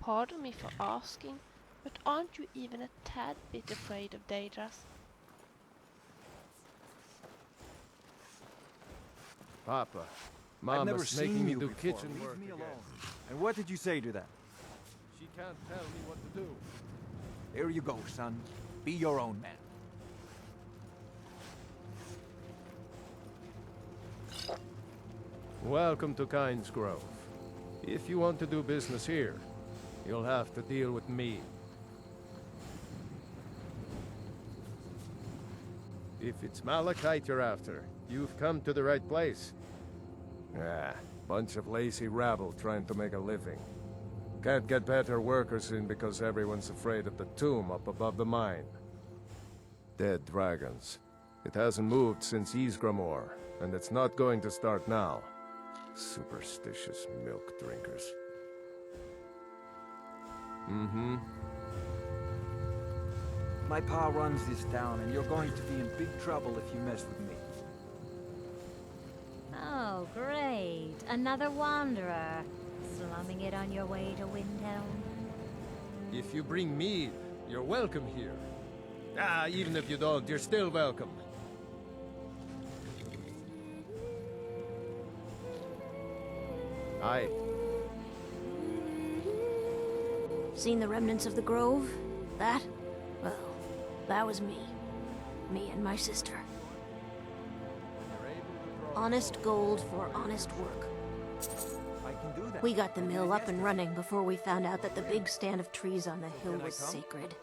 Pardon me for asking, but aren't you even a tad bit afraid of Daedras? Papa, I've Mama's never making seen me you do before. kitchen Leave work me again. alone. And what did you say to that? She can't tell me what to do. There you go, son. Be your own man. Welcome to Kynes Grove. If you want to do business here, you'll have to deal with me. If it's Malachite you're after, you've come to the right place. Ah, bunch of lazy rabble trying to make a living. Can't get better workers in because everyone's afraid of the tomb up above the mine. Dead dragons. It hasn't moved since Ysgramor, and it's not going to start now. Superstitious milk drinkers. Mm-hmm. My pa runs this town, and you're going to be in big trouble if you mess with me. Oh, great. Another wanderer. Slumming it on your way to Windhelm? If you bring mead, you're welcome here. Ah, even if you don't, you're still welcome. Aye. Seen the remnants of the grove? That? Well, that was me. Me and my sister. Honest gold for honest work. I can do that. We got the mill up and running before we found out that the big stand of trees on the hill Can I was come? sacred.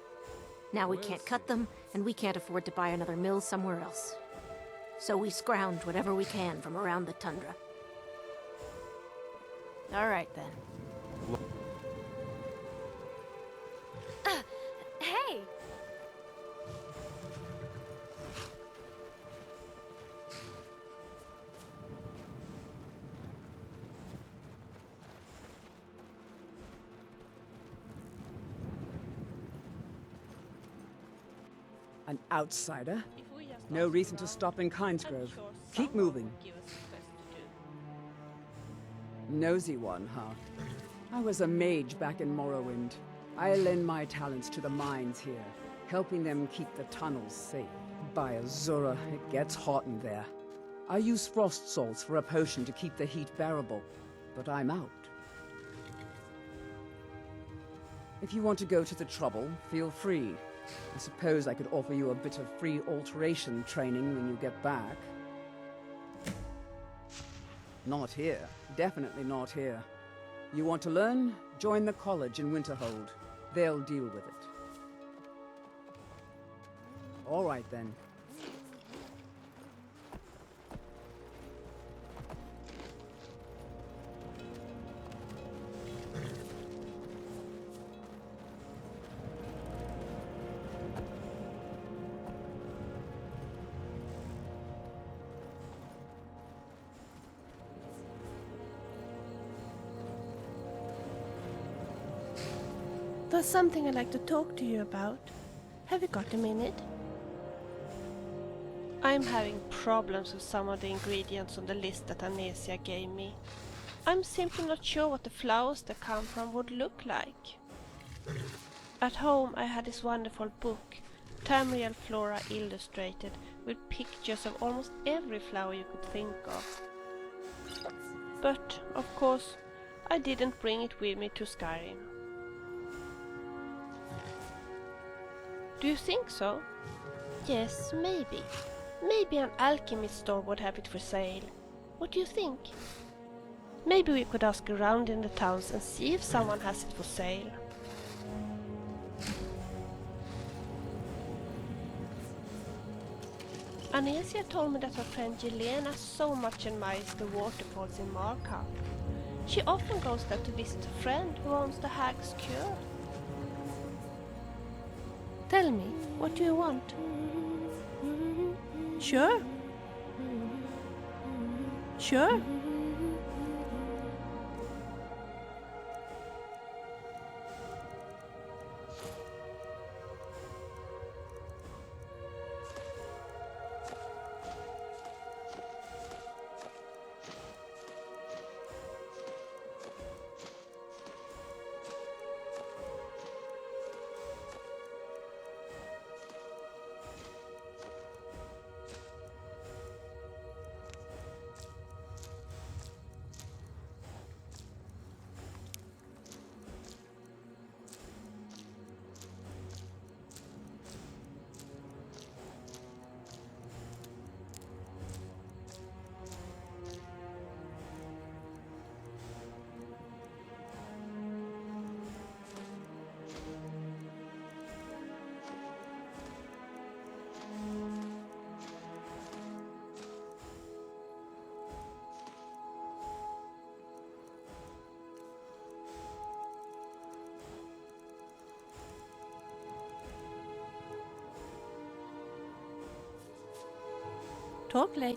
Now we can't cut them, and we can't afford to buy another mill somewhere else. So we scrounge whatever we can from around the tundra. All right, then. Hey! An outsider? If we just No ask reason to around, stop in Kynes I'm Grove. sure Keep someone moving. will give us a quest to do. Nosy one, huh? I was a mage back in Morrowind. I lend my talents to the mines here, helping them keep the tunnels safe. By Azura, it gets hot in there. I use frost salts for a potion to keep the heat bearable, but I'm out. If you want to go to the trouble, feel free. I suppose I could offer you a bit of free alteration training when you get back. Not here. Definitely not here. You want to learn? Join the college in Winterhold. They'll deal with it. All right, then. There's something I'd like to talk to you about. Have you got a minute? I'm having problems with some of the ingredients on the list that Anesia gave me. I'm simply not sure what the flowers that come from would look like. At home I had this wonderful book, Tamriel Flora Illustrated, with pictures of almost every flower you could think of. But, of course, I didn't bring it with me to Skyrim. Do you think so? Yes, maybe. Maybe an alchemist store would have it for sale. What do you think? Maybe we could ask around in the towns and see if someone has it for sale. Anesia told me that her friend Jelena so much admires the waterfalls in Markarth. She often goes there to visit a friend who owns the Hag's Cure. Tell me, what do you want? Sure. Sure. Totally.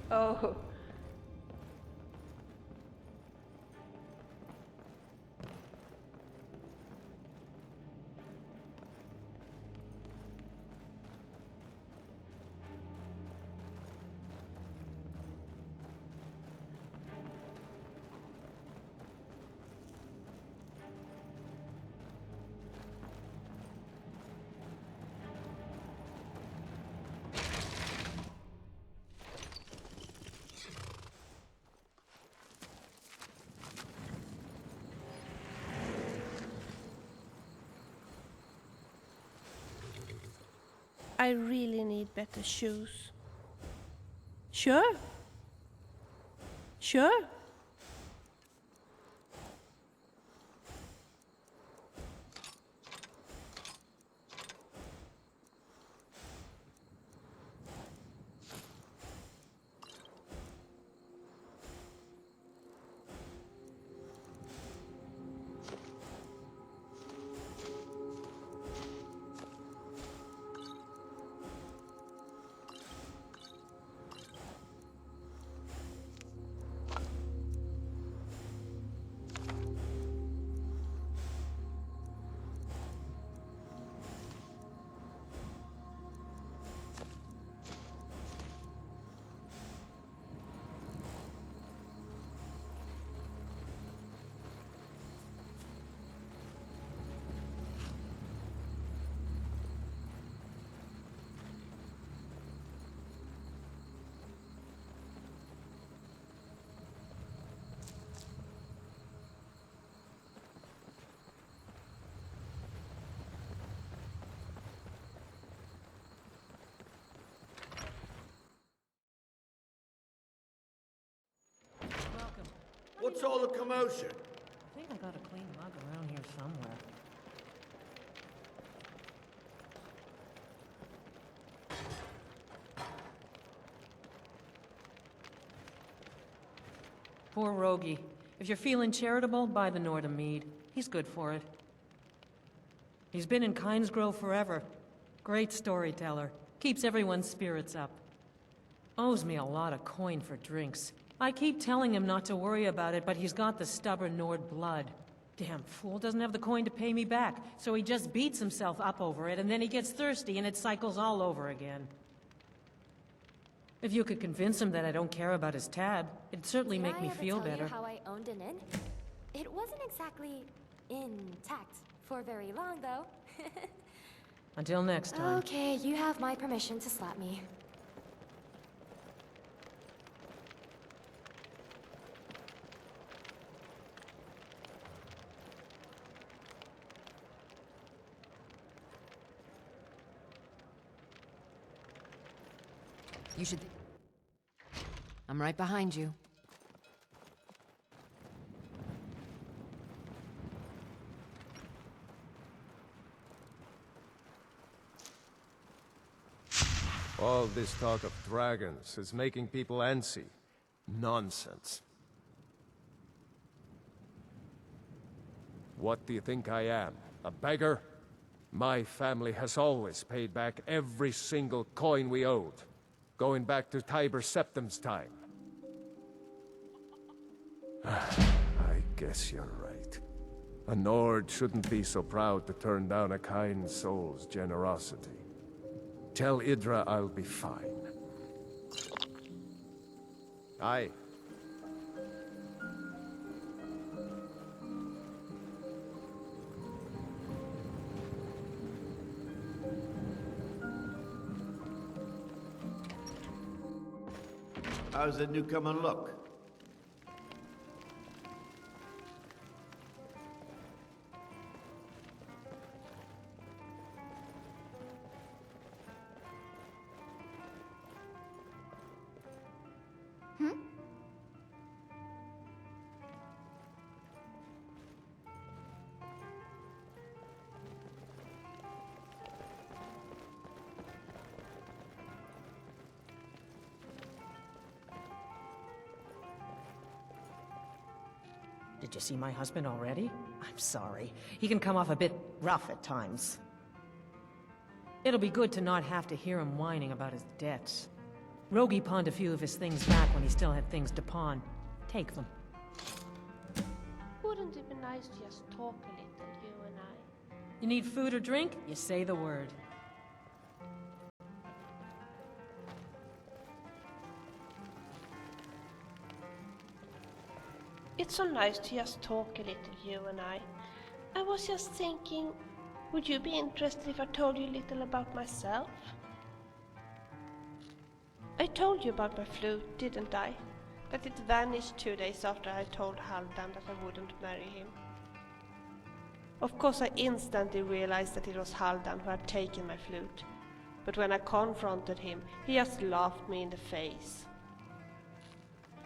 Oh. I really need better shoes. Sure. Sure. What's all the commotion? I think I got a clean mug around here somewhere. Poor Rogie. If you're feeling charitable, buy the Nordham mead. He's good for it. He's been in Kynes Grove forever. Great storyteller. Keeps everyone's spirits up. Owes me a lot of coin for drinks. I keep telling him not to worry about it, but he's got the stubborn Nord blood. Damn fool doesn't have the coin to pay me back, so he just beats himself up over it, and then he gets thirsty and it cycles all over again. If you could convince him that I don't care about his tab, it'd certainly make me feel better. Did I ever tell you how I owned an inn? It wasn't exactly intact for very long, though. Until next time. Okay, you have my permission to slap me. You should... I'm right behind you. all this talk of dragons is making people antsy. Nonsense. What do you think I am? A beggar? My family has always paid back every single coin we owed, going back to Tiber Septim's time. I guess you're right. A Nord shouldn't be so proud to turn down a kind soul's generosity. Tell Idra I'll be fine. Aye. How's the newcomer look? Did you see my husband already? I'm sorry. He can come off a bit rough at times. It'll be good to not have to hear him whining about his debts. Rogi pawned a few of his things back when he still had things to pawn. Take them. Wouldn't it be nice to just talk a little, you and I? You need food or drink? You say the word. It's so nice to just talk a little, you and I. I was just thinking, would you be interested if I told you a little about myself? I told you about my flute, didn't I? That it vanished 2 days after I told Haldan that I wouldn't marry him. Of course, I instantly realized that it was Haldan who had taken my flute. But when I confronted him, he just laughed me in the face.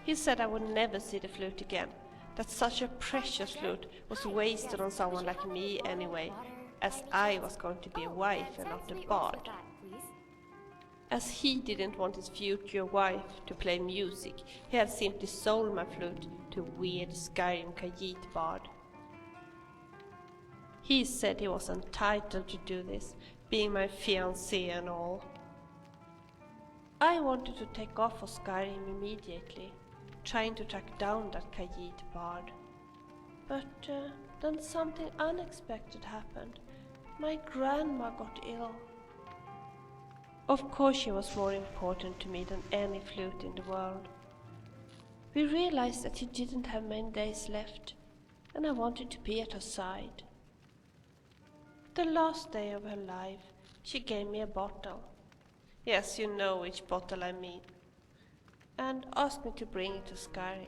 He said I would never see the flute again, that such a precious flute was wasted on someone like me anyway, as I was going to be a wife and not a bard. As he didn't want his future wife to play music, he had simply sold my flute to a weird Skyrim Khajiit bard. He said he was entitled to do this, being my fiancé and all. I wanted to take off for Skyrim immediately, trying to track down that Khajiit bard. But then something unexpected happened. My grandma got ill. Of course she was more important to me than any flute in the world. We realized that she didn't have many days left, and I wanted to be at her side. The last day of her life, she gave me a bottle. Yes, you know which bottle I mean. And asked me to bring it to Skyrim.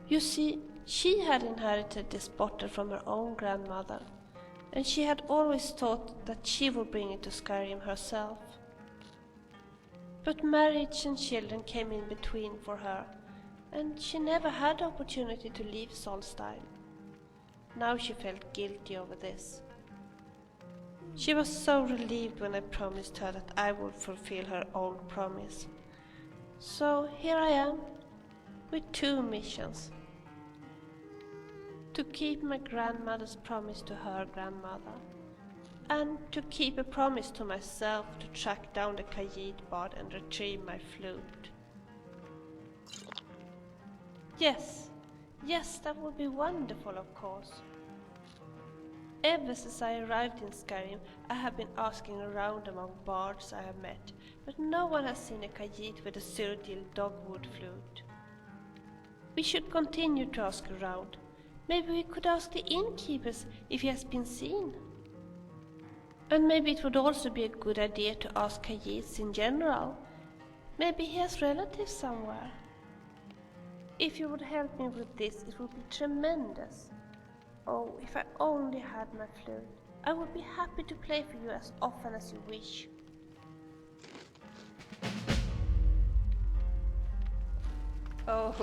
You see, she had inherited this bottle from her own grandmother, and she had always thought that she would bring it to Skyrim herself. But marriage and children came in between for her, and she never had the opportunity to leave Solstheim. Now she felt guilty over this. She was so relieved when I promised her that I would fulfill her old promise. So here I am, with 2 missions. To keep my grandmother's promise to her grandmother, and to keep a promise to myself to track down the Khajiit bard and retrieve my flute. Yes, that would be wonderful, of course. Ever since I arrived in Skyrim, I have been asking around among bards I have met, but no one has seen a Khajiit with a Cyrodiil dogwood flute. We should continue to ask around. Maybe we could ask the innkeepers if he has been seen. And maybe it would also be a good idea to ask Khajiits in general. Maybe he has relatives somewhere. If you would help me with this, it would be tremendous. Oh, if I only had my flute, I would be happy to play for you as often as you wish. Oh.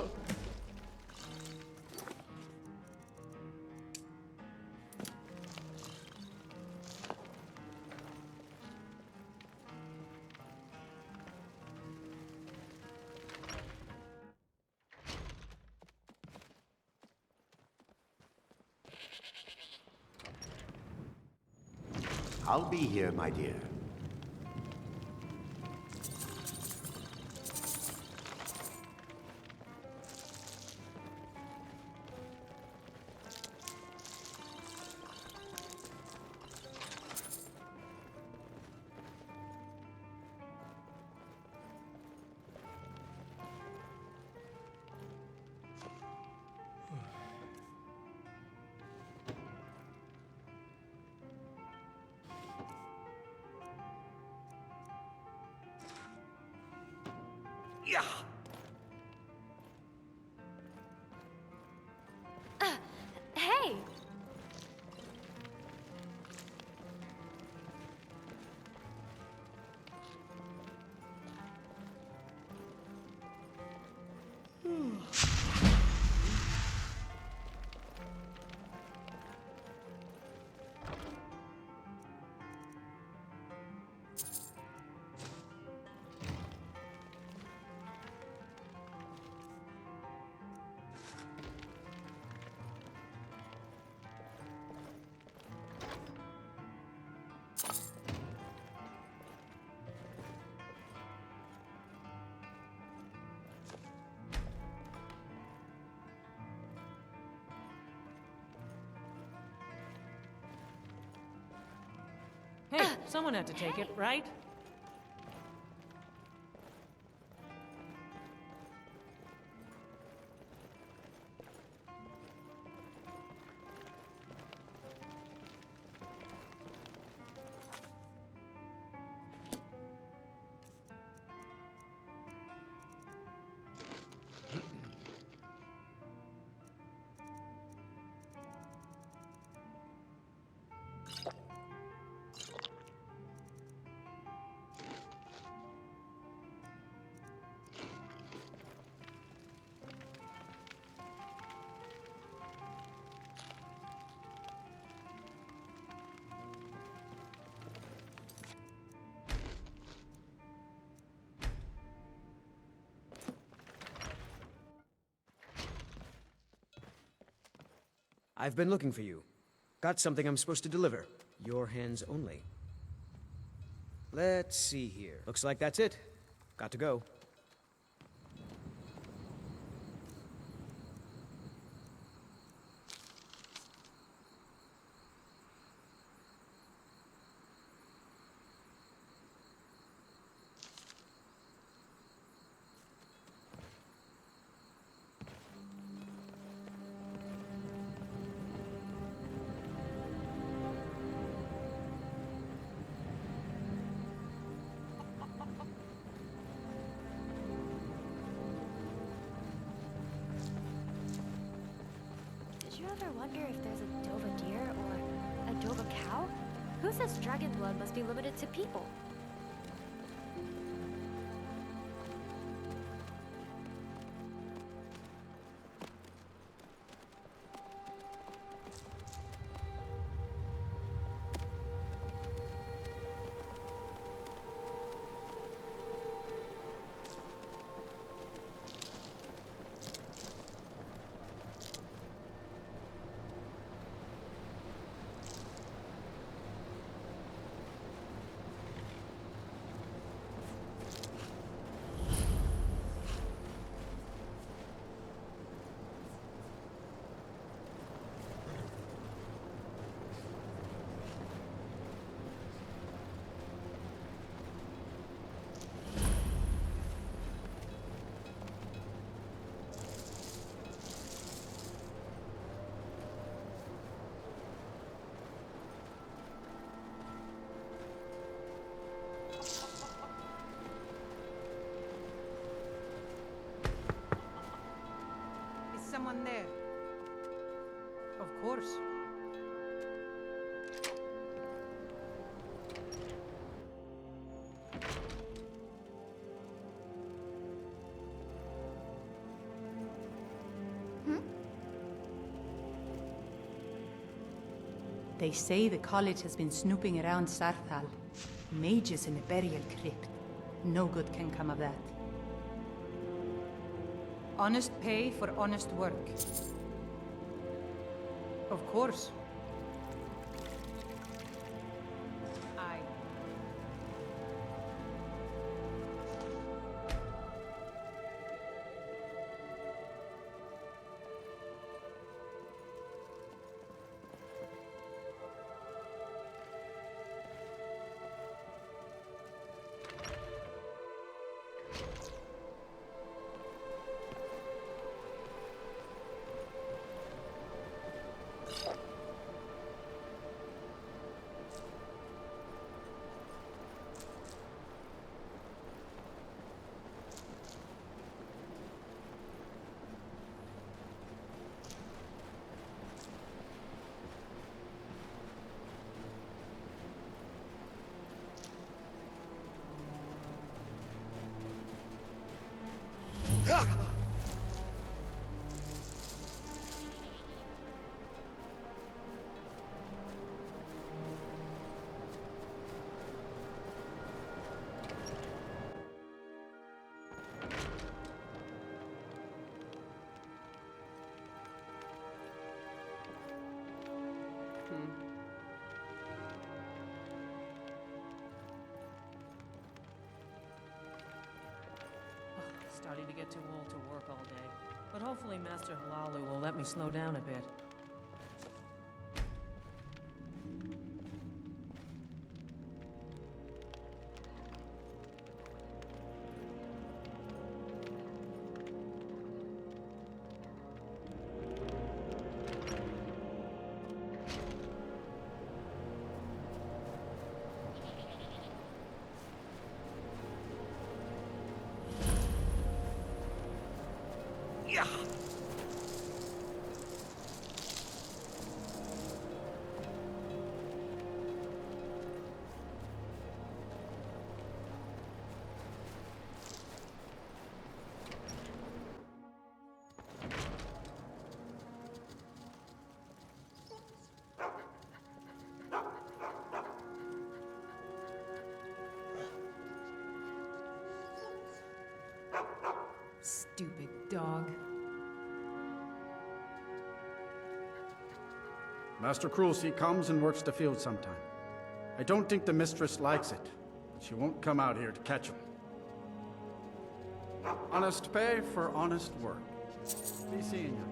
I'll be here, my dear. Yeah. Hey! Hey, someone had to take it, right? I've been looking for you. Got something I'm supposed to deliver. Your hands only. Let's see here. Looks like that's it. Got to go. Did you ever wonder if there's a Dova deer or a Dova cow? Who says dragon blood must be limited to people? Someone there? Of course. They say the college has been snooping around Sarthal. Mages in a burial crypt. No good can come of that. Honest pay for honest work. Of course. Starting to get too old to work all day. But hopefully Master Halalu will let me slow down a bit. Stupid dog. Master Cruelty comes and works the field sometime. I don't think the mistress likes it. She won't come out here to catch him. Honest pay for honest work. Be seeing you.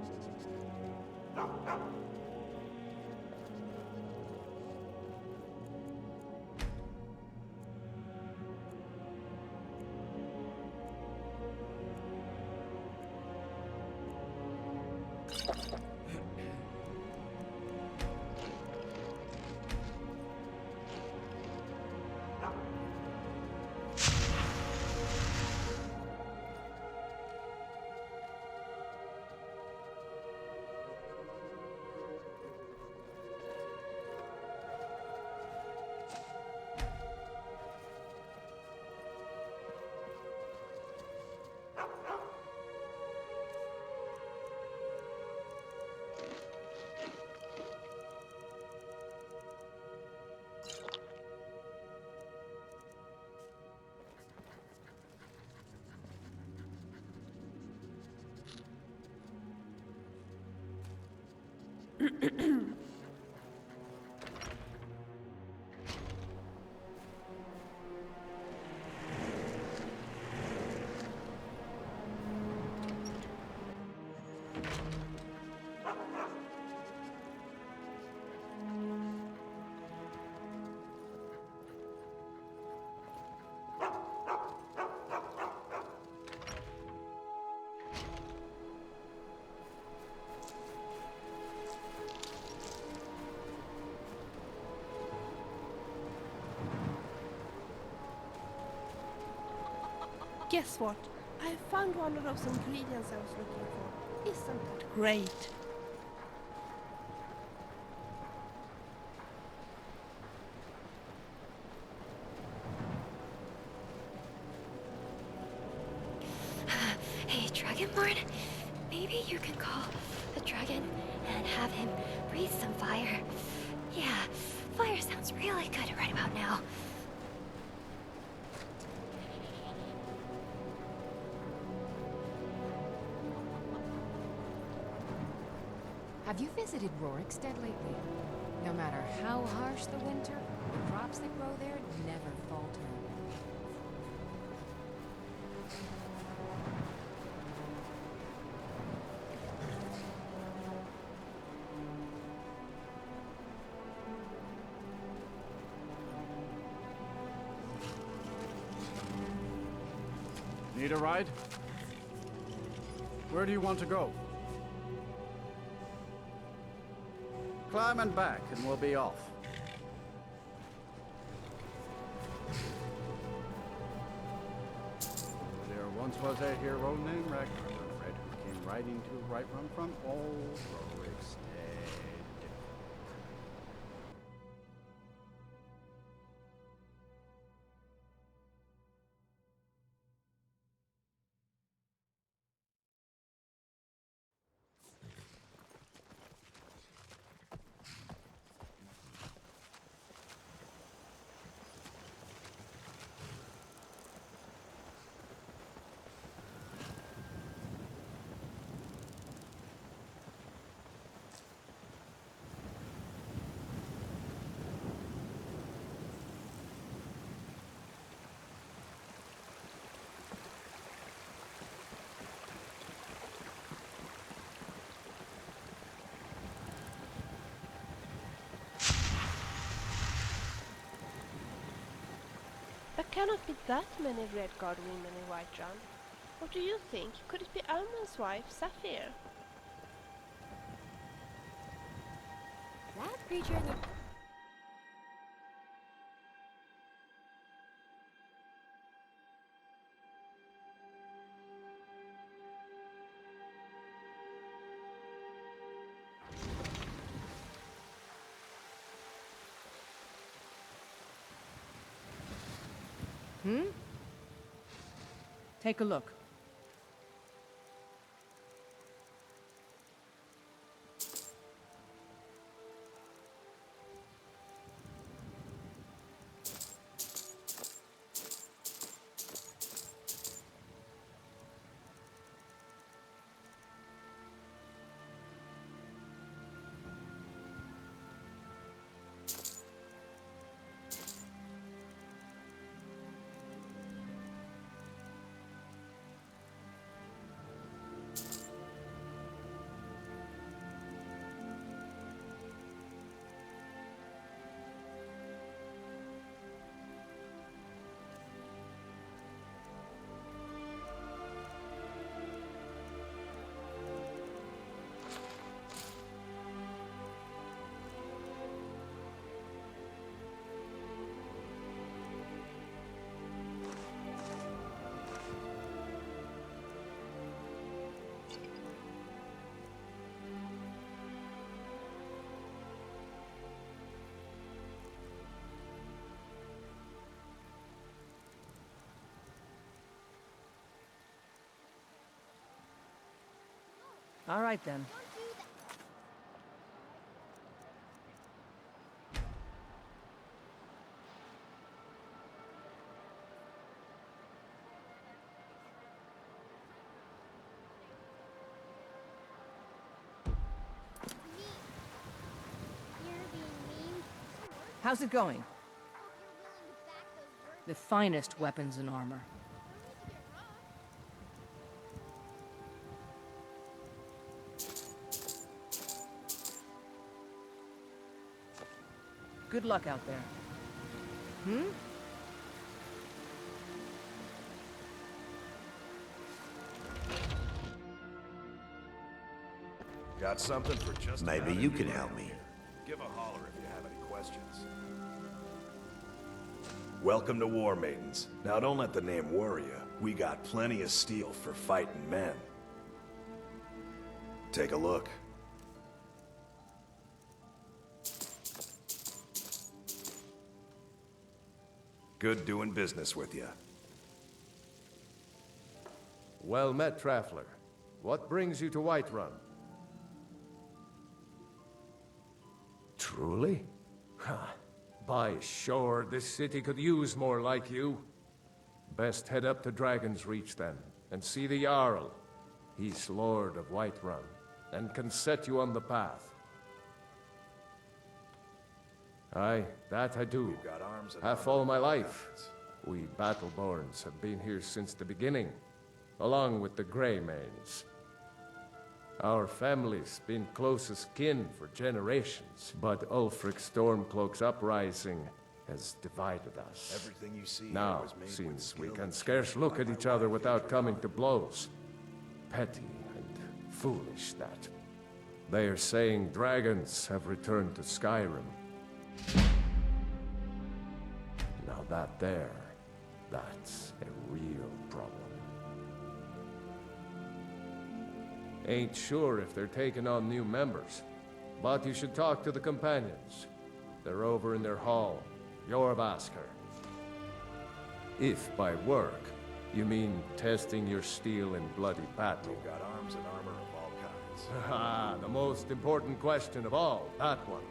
Guess what? I found one of those ingredients I was looking for. Isn't that great? Hey, Dragonborn, maybe you can call the dragon and have him breathe some fire. Yeah, fire sounds really good right about now. Have you visited Rorikstead lately? No matter how harsh the winter, the crops that grow there never falter. Need a ride? Where do you want to go? Climb and back, and we'll be off. There once was a hero named Ragnarok, who came riding to Whiterun from old Rorikstead. cannot be that many Redguard women in Whiterun. What do you think? Could it be Alman's wife, Saphir? That creature in the... Take a look. All right, then. How's it going? The finest weapons and armor. Good luck out there. Got something for just Maybe you can help me. Give a holler if you have any questions. Welcome to War Maidens. Now don't let the name worry you. We got plenty of steel for fighting men. Take a look. Good doing business with you. Well met, Traveler. What brings you to Whiterun? Truly? By shore, this city could use more like you. Best head up to Dragon's Reach then, and see the Jarl. He's Lord of Whiterun, and can set you on the path. Aye, that I do. Got arms and Half all my life. We Battleborns have been here since the beginning, along with the Greymanes. Our family's been closest kin for generations, but Ulfric Stormcloak's uprising has divided us. Everything you see Now, was made since with we skill can and scarce care look by at my each other wife, without Adriana. coming to blows. Petty and foolish, that. They are saying dragons have returned to Skyrim. Now that's a real problem. Ain't sure if they're taking on new members, but you should talk to the companions. They're over in their hall, Jorrvaskr. If by work, you mean testing your steel in bloody battle. We've got arms and armor of all kinds. Ah, the most important question of all, that one.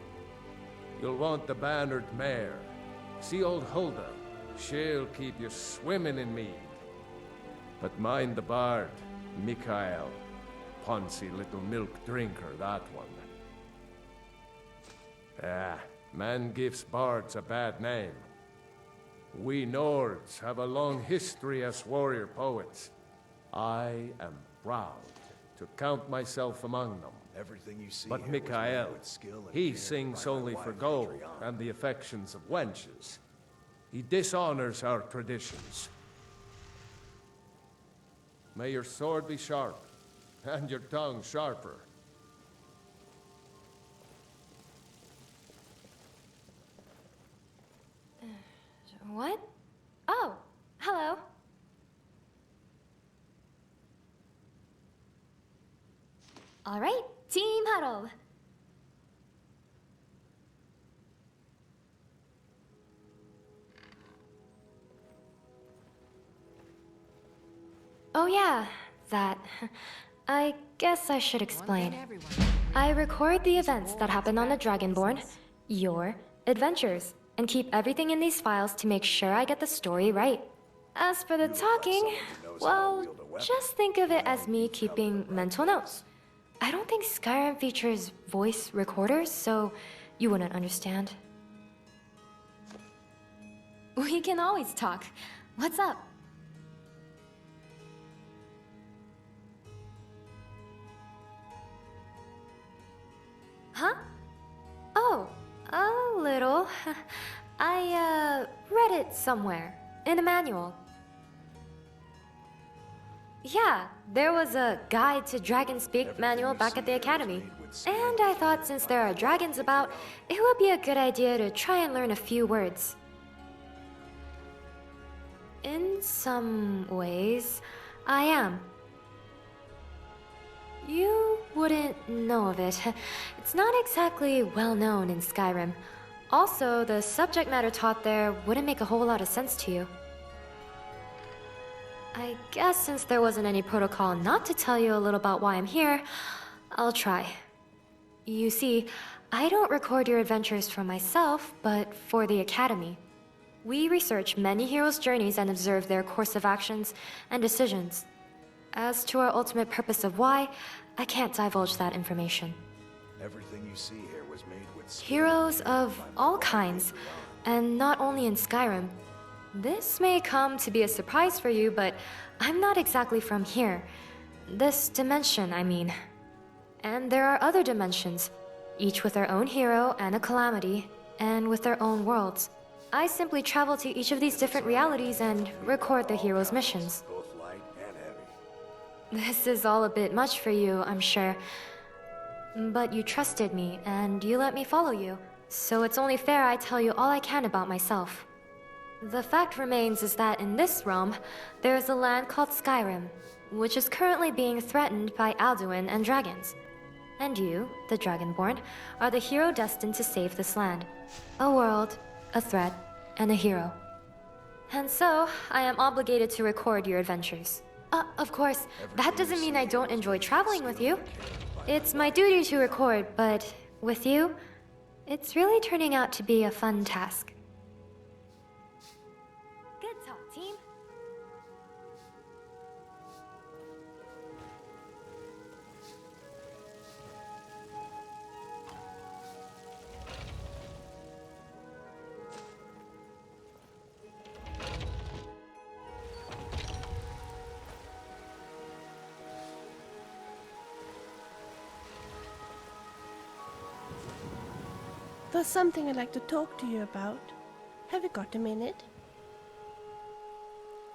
You'll want the bannered mare. See old Hulda. She'll keep you swimming in mead. But mind the bard, Mikael. Poncy little milk drinker, that one. Ah, man gives bards a bad name. We Nords have a long history as warrior poets. I am proud to count myself among them. Everything you see But here was made Mikael, with skill and he care sings by my only for wife, gold Adriana. and the affections of wenches. He dishonors our traditions. May your sword be sharp, and your tongue sharper. What? Oh, hello. All right, team huddle. Oh yeah, that. I guess I should explain. I record the events that happen on the Dragonborn, your adventures, and keep everything in these files to make sure I get the story right. As for the talking, well, just think of it as me keeping mental notes. I don't think Skyrim features voice recorders, so you wouldn't understand. We can always talk. What's up? Huh? Oh, a little. I, read it somewhere. In a manual. Yeah, there was a Guide to Dragonspeak manual back at the Academy. And I thought since there are dragons about, it would be a good idea to try and learn a few words. In some ways, I am. You wouldn't know of it. It's not exactly well known in Skyrim. Also, the subject matter taught there wouldn't make a whole lot of sense to you. I guess since there wasn't any protocol not to tell you a little about why I'm here, I'll try. You see, I don't record your adventures for myself, but for the Academy. We research many heroes' journeys and observe their course of actions and decisions. As to our ultimate purpose of why, I can't divulge that information. Everything you see here was made with Heroes of all kinds, and not only in Skyrim. This may come to be a surprise for you, but I'm not exactly from here. This dimension, I mean. And there are other dimensions, each with their own hero and a calamity, and with their own worlds. I simply travel to each of these different realities and record the hero's missions. both light and heavy. This is all a bit much for you, I'm sure. But you trusted me, and you let me follow you. So it's only fair I tell you all I can about myself. The fact remains is that in this realm, there is a land called Skyrim, which is currently being threatened by Alduin and dragons. And you, the Dragonborn, are the hero destined to save this land. A world, a threat, and a hero. And so, I am obligated to record your adventures. Of course, that doesn't mean I don't enjoy traveling with you. It's my duty to record, but with you, it's really turning out to be a fun task. Good talk, team. There's something I'd like to talk to you about. Have you got a minute?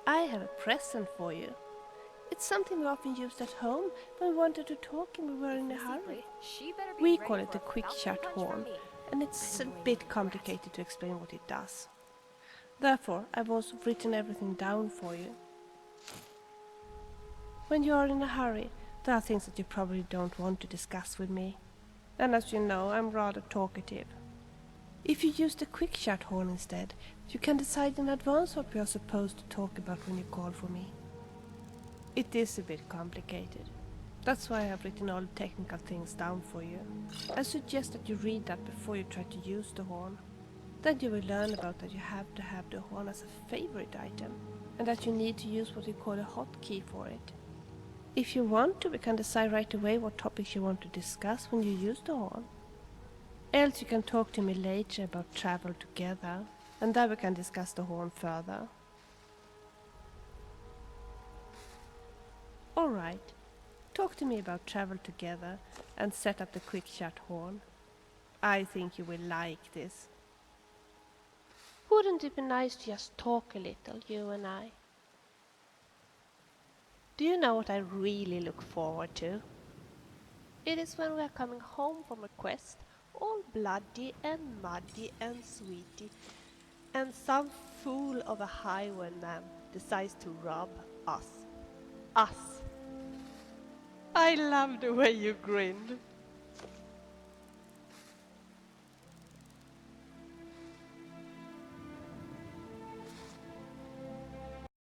I have a present for you. It's something we often used at home when we wanted to talk and we were in a hurry. We call it the quick chat horn, and it's a bit complicated to explain what it does. Therefore, I've also written everything down for you. When you are in a hurry, there are things that you probably don't want to discuss with me. And as you know, I'm rather talkative. If you use the quick chat horn instead, you can decide in advance what we are supposed to talk about when you call for me. It is a bit complicated. That's why I have written all the technical things down for you. I suggest that you read that before you try to use the horn. Then you will learn about that you have to have the horn as a favorite item, and that you need to use what we call a hotkey for it. If you want to, we can decide right away what topics you want to discuss when you use the horn. Else you can talk to me later about travel together, and then we can discuss the horn further. Alright, talk to me about travel together and set up the quick chat horn. I think you will like this. Wouldn't it be nice to just talk a little, you and I? Do you know what I really look forward to? It is when we are coming home from a quest, all bloody and muddy and sweety, and some fool of a highwayman decides to rob us. Us! I love the way you grinned.